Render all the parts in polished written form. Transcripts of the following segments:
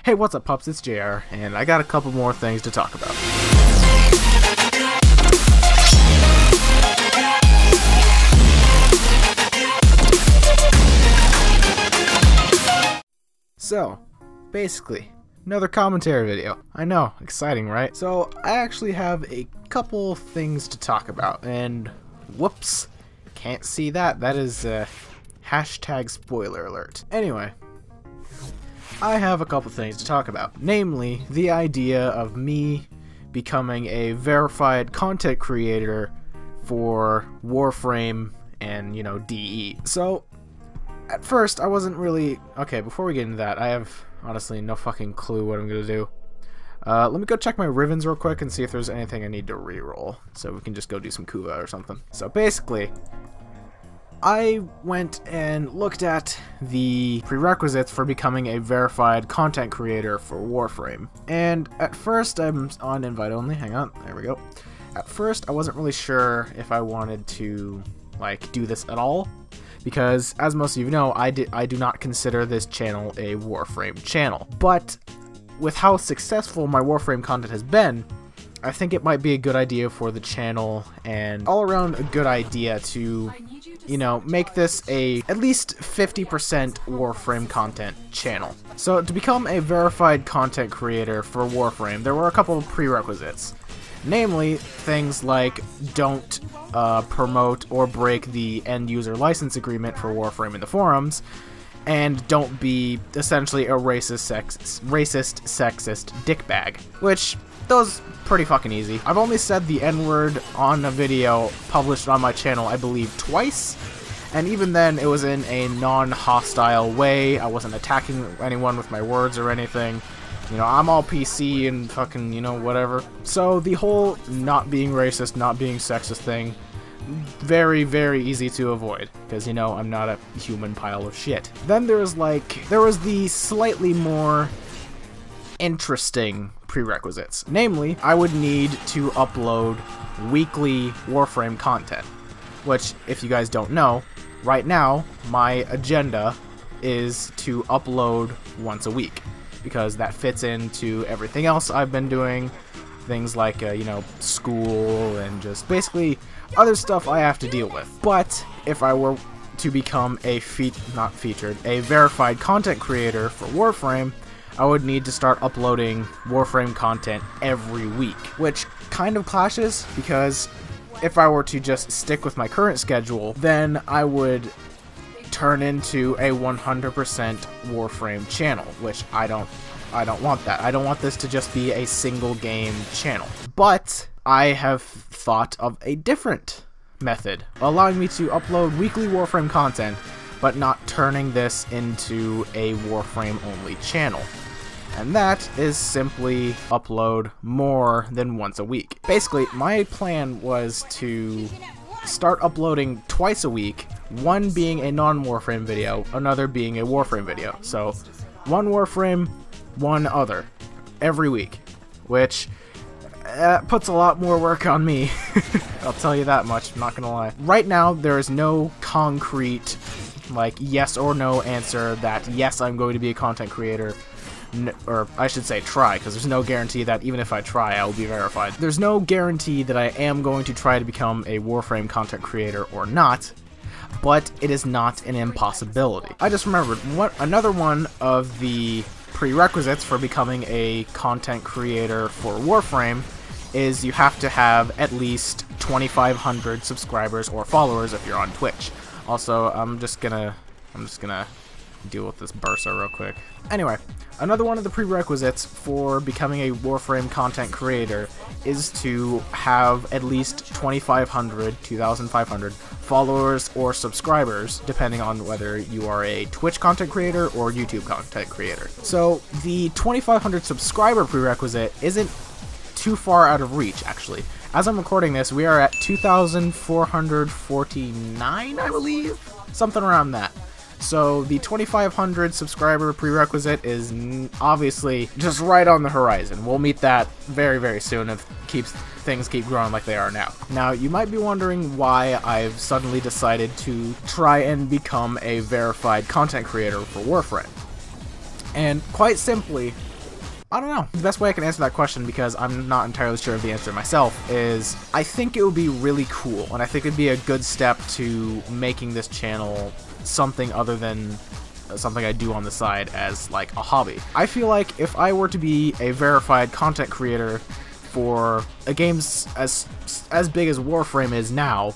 Hey, what's up, pups? It's JR, and I got a couple more things to talk about. So, basically, another commentary video. I know, exciting, right? So, I actually have a couple things to talk about, and whoops, can't see that. That is hashtag spoiler alert. Anyway, I have a couple things to talk about, namely the idea of me becoming a verified content creator for Warframe and, you know, DE. So, at first, I wasn't really... Okay, before we get into that, I have honestly no fucking clue what I'm gonna do. Let me go check my Rivens real quick and see if there's anything I need to reroll, so we can just go do some Kuva or something. So basically, I went and looked at the prerequisites for becoming a verified content creator for Warframe. And at first, I'm on invite only. Hang on, there we go. At first, I wasn't really sure if I wanted to, like, do this at all, because as most of you know, I do not consider this channel a Warframe channel. But with how successful my Warframe content has been, I think it might be a good idea for the channel, and all around a good idea to, you know, make this a at least 50% Warframe content channel. So to become a verified content creator for Warframe, there were a couple of prerequisites. Namely, things like don't promote or break the end-user license agreement for Warframe in the forums, and don't be essentially a racist, sexist dickbag, which, those pretty fucking easy. I've only said the N-word on a video published on my channel, I believe, twice, and even then it was in a non-hostile way. I wasn't attacking anyone with my words or anything. You know, I'm all PC and fucking, you know, whatever. So the whole not being racist, not being sexist thing, very, very easy to avoid, because, you know, I'm not a human pile of shit. Then there was the slightly more interesting prerequisites. Namely, I would need to upload weekly Warframe content, which, if you guys don't know, right now, my agenda is to upload once a week, because that fits into everything else I've been doing, things like, you know, school, and just basically other stuff I have to deal with. But if I were to become a verified content creator for Warframe, I would need to start uploading Warframe content every week, which kind of clashes, because if I were to just stick with my current schedule, then I would turn into a 100% Warframe channel, which I don't want that. I don't want this to just be a single game channel. But I have thought of a different method, allowing me to upload weekly Warframe content, but not turning this into a Warframe only channel. And that is simply upload more than once a week. Basically, my plan was to start uploading twice a week, one being a non-Warframe video, another being a Warframe video. So, one Warframe, one other, every week, which puts a lot more work on me. I'll tell you that much, I'm not gonna lie. Right now, there is no concrete, like, yes or no answer that, yes, I'm going to be a content creator, or I should say try, because there's no guarantee that even if I try, I will be verified. There's no guarantee that I am going to try to become a Warframe content creator or not, but it is not an impossibility. I just remembered, another one of the prerequisites for becoming a content creator for Warframe is you have to have at least 2,500 subscribers or followers if you're on Twitch. Also, I'm just gonna deal with this Bursa real quick. Anyway, another one of the prerequisites for becoming a Warframe content creator is to have at least 2,500 followers or subscribers, depending on whether you are a Twitch content creator or YouTube content creator. So the 2,500 subscriber prerequisite isn't too far out of reach, actually. As I'm recording this, we are at 2,449, I believe? Something around that. So the 2,500 subscriber prerequisite is obviously just right on the horizon. We'll meet that very, very soon if things keep growing like they are now. Now, you might be wondering why I've suddenly decided to try and become a verified content creator for Warframe. And quite simply, I don't know. The best way I can answer that question, because I'm not entirely sure of the answer myself, is I think it would be really cool, and I think it'd be a good step to making this channel something other than something I do on the side as like a hobby. I feel like if I were to be a verified content creator for a game as big as Warframe is now,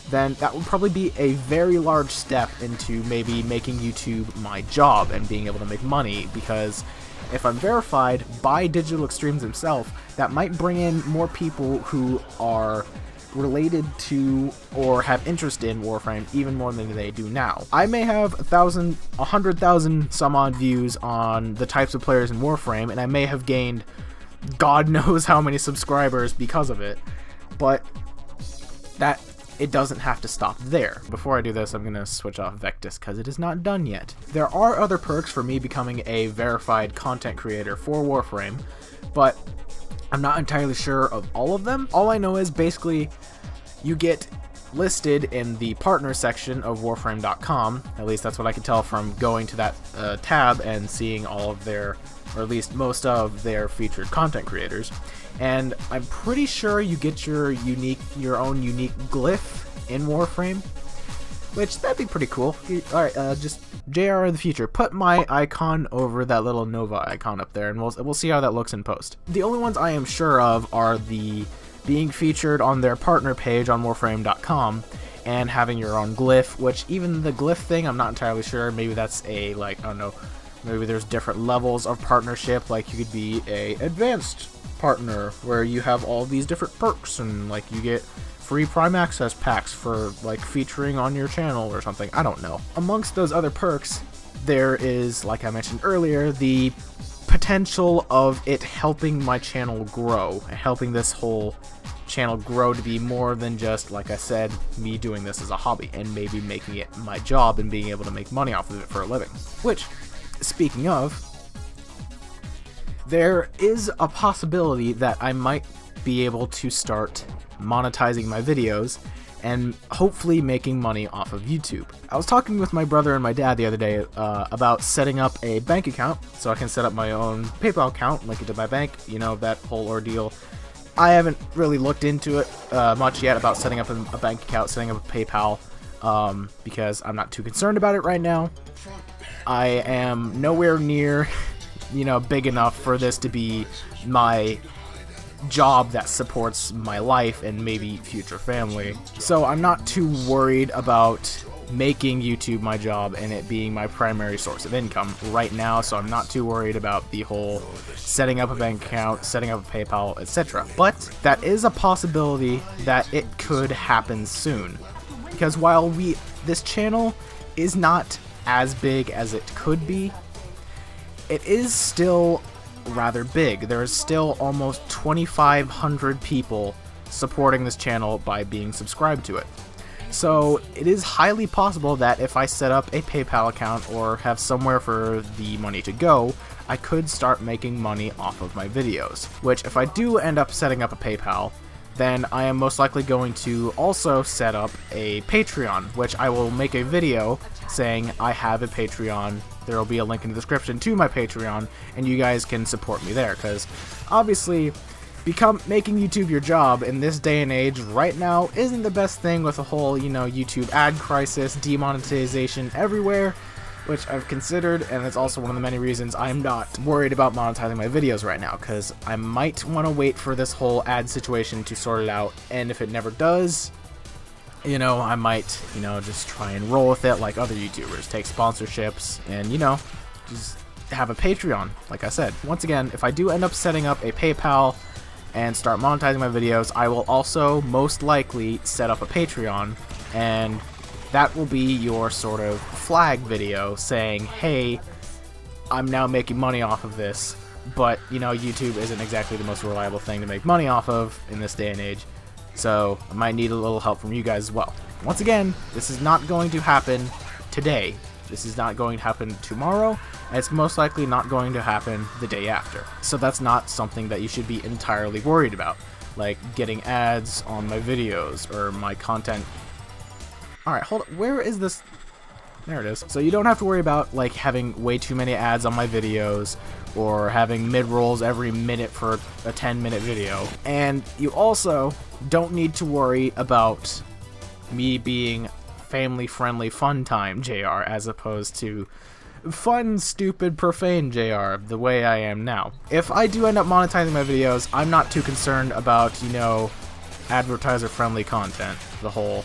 then that would probably be a very large step into maybe making YouTube my job and being able to make money, because if I'm verified by Digital Extremes himself, that might bring in more people who are related to or have interest in Warframe even more than they do now. I may have 100,000 some odd views on the types of players in Warframe, and I may have gained God knows how many subscribers because of it, but that it doesn't have to stop there. Before I do this, I'm gonna switch off Vectis because it is not done yet. There are other perks for me becoming a verified content creator for Warframe, but I'm not entirely sure of all of them. All I know is basically you get listed in the partner section of Warframe.com. At least that's what I could tell from going to that tab and seeing all of their, or at least most of their featured content creators. And I'm pretty sure you get your own unique glyph in Warframe, which that'd be pretty cool. Alright, just JR in the future, put my icon over that little Nova icon up there, and we'll see how that looks in post. The only ones I am sure of are the being featured on their partner page on Warframe.com and having your own glyph, which even the glyph thing, I'm not entirely sure. Maybe that's a, like, I don't know, maybe there's different levels of partnership. Like, you could be a advanced partner where you have all these different perks, and like you get free Prime Access packs for like featuring on your channel or something. I don't know. Amongst those other perks, there is, like I mentioned earlier, the potential of it helping my channel grow, helping this whole channel grow to be more than just, like I said, me doing this as a hobby, and maybe making it my job and being able to make money off of it for a living. Which, speaking of, there is a possibility that I might be able to start monetizing my videos and hopefully making money off of YouTube. I was talking with my brother and my dad the other day about setting up a bank account so I can set up my own PayPal account, link it to my bank, you know, that whole ordeal. I haven't really looked into it much yet about setting up a bank account, setting up a PayPal, because I'm not too concerned about it right now. I am nowhere near, you know, big enough for this to be my job that supports my life and maybe future family. So I'm not too worried about making YouTube my job and it being my primary source of income right now, so I'm not too worried about the whole setting up a bank account, setting up a PayPal, etc. But that is a possibility that it could happen soon. Because while this channel is not as big as it could be, it is still rather big. There is still almost 2,500 people supporting this channel by being subscribed to it. So it is highly possible that if I set up a PayPal account or have somewhere for the money to go, I could start making money off of my videos. Which, if I do end up setting up a PayPal, then I am most likely going to also set up a Patreon, which I will make a video saying I have a Patreon. There will be a link in the description to my Patreon, and you guys can support me there, because obviously making YouTube your job in this day and age right now isn't the best thing, with the whole, you know, YouTube ad crisis, demonetization everywhere, which I've considered, and it's also one of the many reasons I'm not worried about monetizing my videos right now, because I might want to wait for this whole ad situation to sort it out, and if it never does, you know, I might, you know, just try and roll with it like other YouTubers, take sponsorships, and, you know, just have a Patreon, like I said. Once again, if I do end up setting up a PayPal and start monetizing my videos, I will also most likely set up a Patreon, and that will be your sort of flag video saying, hey, I'm now making money off of this, but, you know, YouTube isn't exactly the most reliable thing to make money off of in this day and age, so I might need a little help from you guys as well. Once again, this is not going to happen today. This is not going to happen tomorrow, and it's most likely not going to happen the day after. So that's not something that you should be entirely worried about, like getting ads on my videos or my content. Alright, hold on. Where is this? There it is. So you don't have to worry about like having way too many ads on my videos or having mid-rolls every minute for a 10-minute video. And you also don't need to worry about me being family-friendly fun time JR as opposed to fun, stupid, profane JR the way I am now. If I do end up monetizing my videos, I'm not too concerned about, you know, advertiser-friendly content. The whole,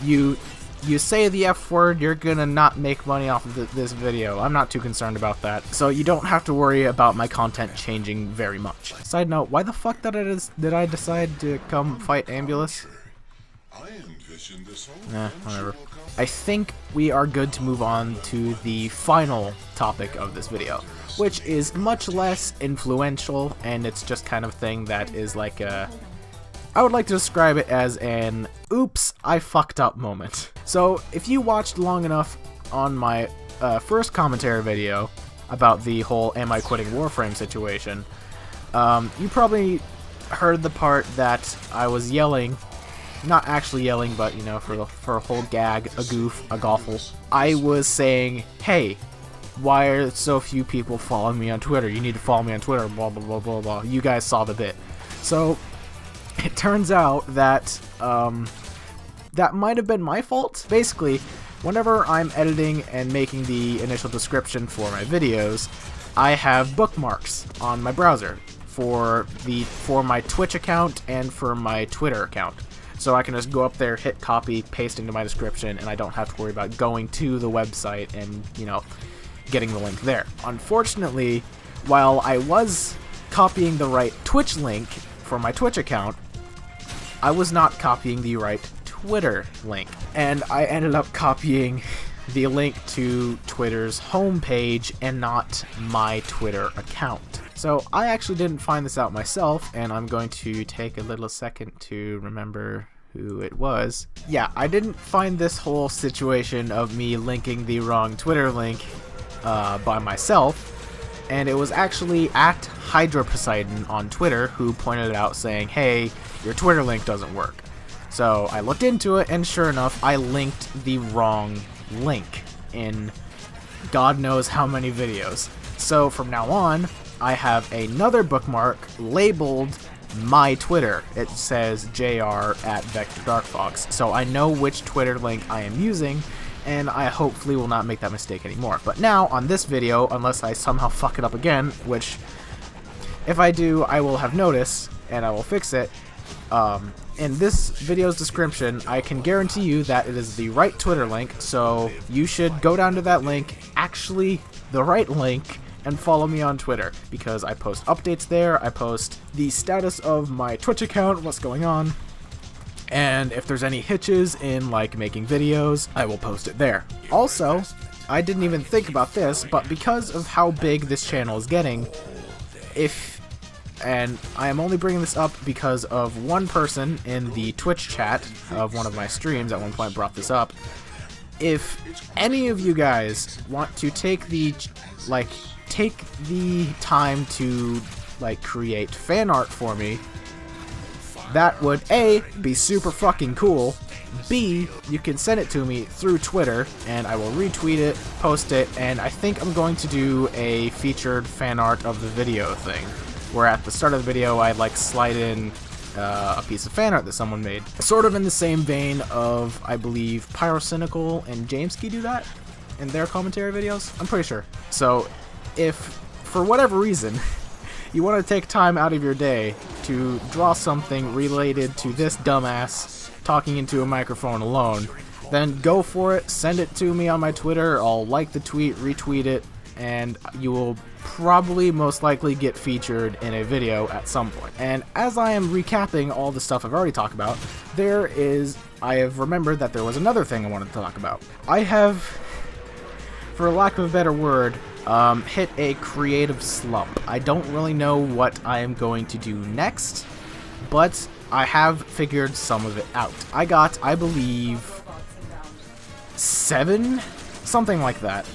you say the F word, you're gonna not make money off of this video. I'm not too concerned about that. So you don't have to worry about my content changing very much. Side note, why the fuck did I decide to come fight Ambulus? Whatever. I think we are good to move on to the final topic of this video, which is much less influential, and it's just kind of thing that is like a... I would like to describe it as an oops, I fucked up moment. So, if you watched long enough on my first commentary video about the whole am I quitting Warframe situation, you probably heard the part that I was yelling, not actually yelling, but, you know, for a whole gag, a goof, a goffle. I was saying, hey, why are so few people following me on Twitter? You need to follow me on Twitter, blah, blah, blah, blah, blah. You guys saw the bit. So, it turns out that that might have been my fault. Basically, whenever I'm editing and making the initial description for my videos, I have bookmarks on my browser for my Twitch account and for my Twitter account. So I can just go up there, hit copy, paste into my description, and I don't have to worry about going to the website and, you know, getting the link there. Unfortunately, while I was copying the right Twitch link for my Twitch account, I was not copying the right Twitter link, and I ended up copying the link to Twitter's homepage and not my Twitter account. So I actually didn't find this out myself, and I'm going to take a little second to remember who it was. Yeah, I didn't find this whole situation of me linking the wrong Twitter link by myself, and it was actually at Hydra Poseidon on Twitter who pointed it out saying, hey, your Twitter link doesn't work. So I looked into it, and sure enough, I linked the wrong link in God knows how many videos. So from now on, I have another bookmark labeled my Twitter. It says JR@VectorDarkFox, so I know which Twitter link I am using, and I hopefully will not make that mistake anymore. But now, on this video, unless I somehow fuck it up again, which, if I do, I will have notice, and I will fix it, in this video's description, I can guarantee you that it is the right Twitter link, so you should go down to that link, actually the right link, and follow me on Twitter, because I post updates there, I post the status of my Twitch account, what's going on, and if there's any hitches in, like, making videos, I will post it there. Also, I didn't even think about this, but because of how big this channel is getting, and I am only bringing this up because of one person in the Twitch chat of one of my streams at one point brought this up. If any of you guys want to take the time to, like, create fan art for me, that would A, be super fucking cool, B, you can send it to me through Twitter, and I will retweet it, post it, and I think I'm going to do a featured fan art of the video thing, where at the start of the video I'd like slide in a piece of fan art that someone made. Sort of in the same vein of, I believe, Pyrocynical and Jameski do that in their commentary videos? I'm pretty sure. So, if, for whatever reason, you want to take time out of your day to draw something related to this dumbass talking into a microphone alone, then go for it, send it to me on my Twitter, I'll like the tweet, retweet it, and you will probably most likely get featured in a video at some point. And as I am recapping all the stuff I've already talked about, I have remembered that there was another thing I wanted to talk about. I have, for lack of a better word, hit a creative slump. I don't really know what I am going to do next, but I have figured some of it out. I got, I believe, 7? Something like that.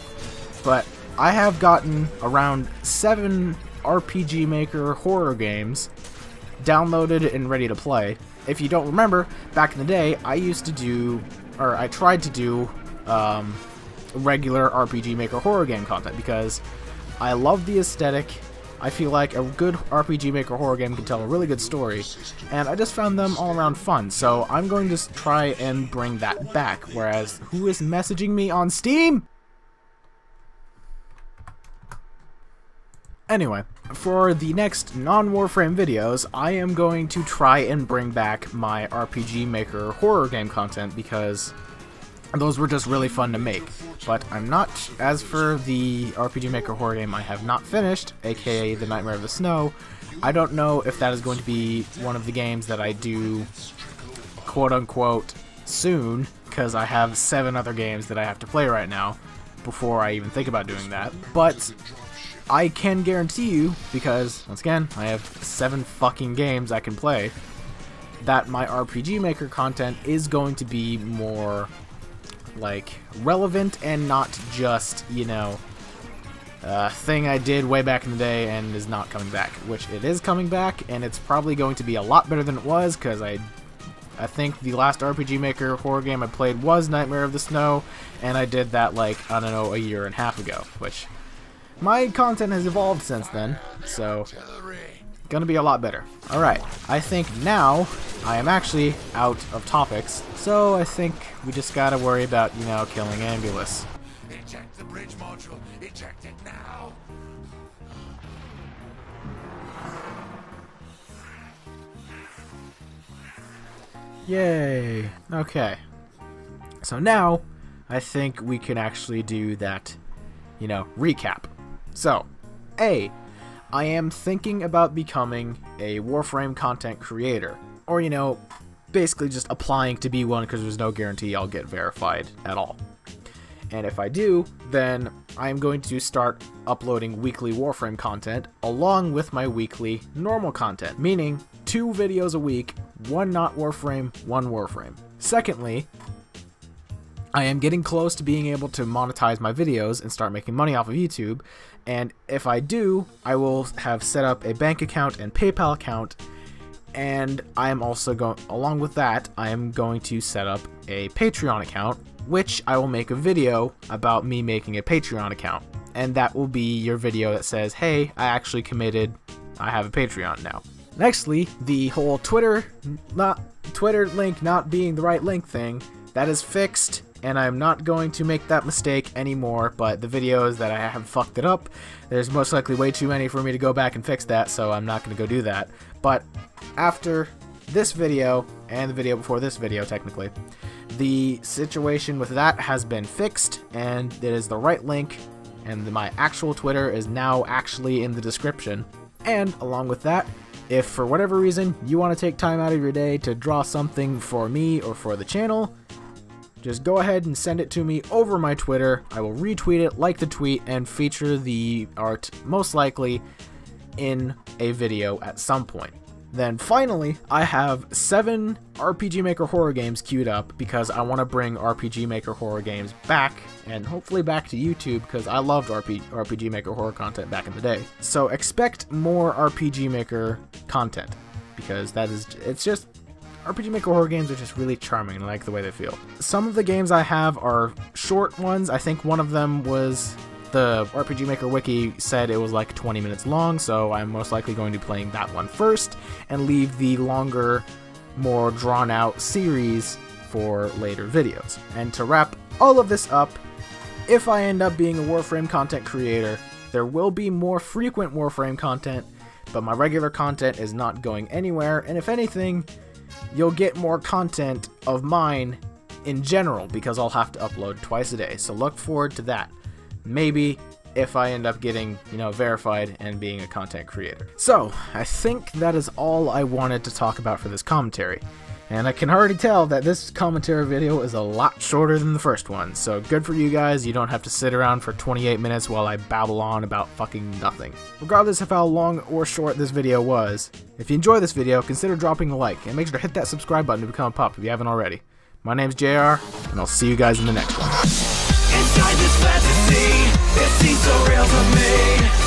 But I have gotten around 7 RPG Maker horror games downloaded and ready to play. If you don't remember, back in the day, I tried to do regular RPG Maker horror game content, because I love the aesthetic. I feel like a good RPG Maker horror game can tell a really good story, and I just found them all around fun, so I'm going to try and bring that back. Whereas, who is messaging me on Steam? Anyway, for the next non-Warframe videos, I am going to try and bring back my RPG Maker horror game content, because those were just really fun to make. But I'm not, as for the RPG Maker horror game I have not finished, aka The Nightmare of the Snow, I don't know if that is going to be one of the games that I do quote-unquote soon, because I have 7 other games that I have to play right now before I even think about doing that. But I can guarantee you, because, once again, I have 7 fucking games I can play, that my RPG Maker content is going to be more, like, relevant and not just, you know, a thing I did way back in the day and is not coming back. Which it is coming back, and it's probably going to be a lot better than it was, because I think the last RPG Maker horror game I played was Nightmare of the Snow, and I did that, like, I don't know, a year and a half ago, which my content has evolved since then, so gonna be a lot better. Alright, I think now I am actually out of topics, so I think we just gotta worry about, you know, killing Ambulus. Eject the bridge module. Eject it now. Yay! Okay. So now, I think we can actually do that, you know, recap. So, A, I am thinking about becoming a Warframe content creator. Or, you know, basically just applying to be one, because there's no guarantee I'll get verified at all. And if I do, then I'm going to start uploading weekly Warframe content along with my weekly normal content, meaning 2 videos a week, 1 not Warframe, 1 Warframe. Secondly, I am getting close to being able to monetize my videos and start making money off of YouTube, and if I do, I will have set up a bank account and PayPal account, and I am also going, along with that, I am going to set up a Patreon account, which I will make a video about me making a Patreon account, and that will be your video that says, hey, I actually committed, I have a Patreon now. Nextly, the whole Twitter link not being the right link thing, that is fixed, and I'm not going to make that mistake anymore, but the videos that I have fucked it up, there's most likely way too many for me to go back and fix that, so I'm not going to go do that. But after this video, and the video before this video technically, the situation with that has been fixed, and it is the right link, and my actual Twitter is now actually in the description. And along with that, if for whatever reason you want to take time out of your day to draw something for me or for the channel, just go ahead and send it to me over my Twitter. I will retweet it, like the tweet, and feature the art most likely in a video at some point. Then finally, I have 7 RPG Maker horror games queued up because I want to bring RPG Maker horror games back, and hopefully back to YouTube, because I loved RPG Maker horror content back in the day. So expect more RPG Maker content, because it's just, RPG Maker horror games are just really charming, and I like the way they feel. Some of the games I have are short ones. I think one of them was, the RPG Maker wiki said it was like 20 minutes long, so I'm most likely going to be playing that one first, and leave the longer, more drawn out series for later videos. And to wrap all of this up, if I end up being a Warframe content creator, there will be more frequent Warframe content, but my regular content is not going anywhere, and if anything, you'll get more content of mine in general, because I'll have to upload twice a day, so look forward to that. Maybe if I end up getting, you know, verified and being a content creator. So, I think that is all I wanted to talk about for this commentary. And I can already tell that this commentary video is a lot shorter than the first one, so good for you guys, you don't have to sit around for 28 minutes while I babble on about fucking nothing. Regardless of how long or short this video was, if you enjoyed this video, consider dropping a like, and make sure to hit that subscribe button to become a pup if you haven't already. My name's JR, and I'll see you guys in the next one. Inside this fantasy, it seems so real to me.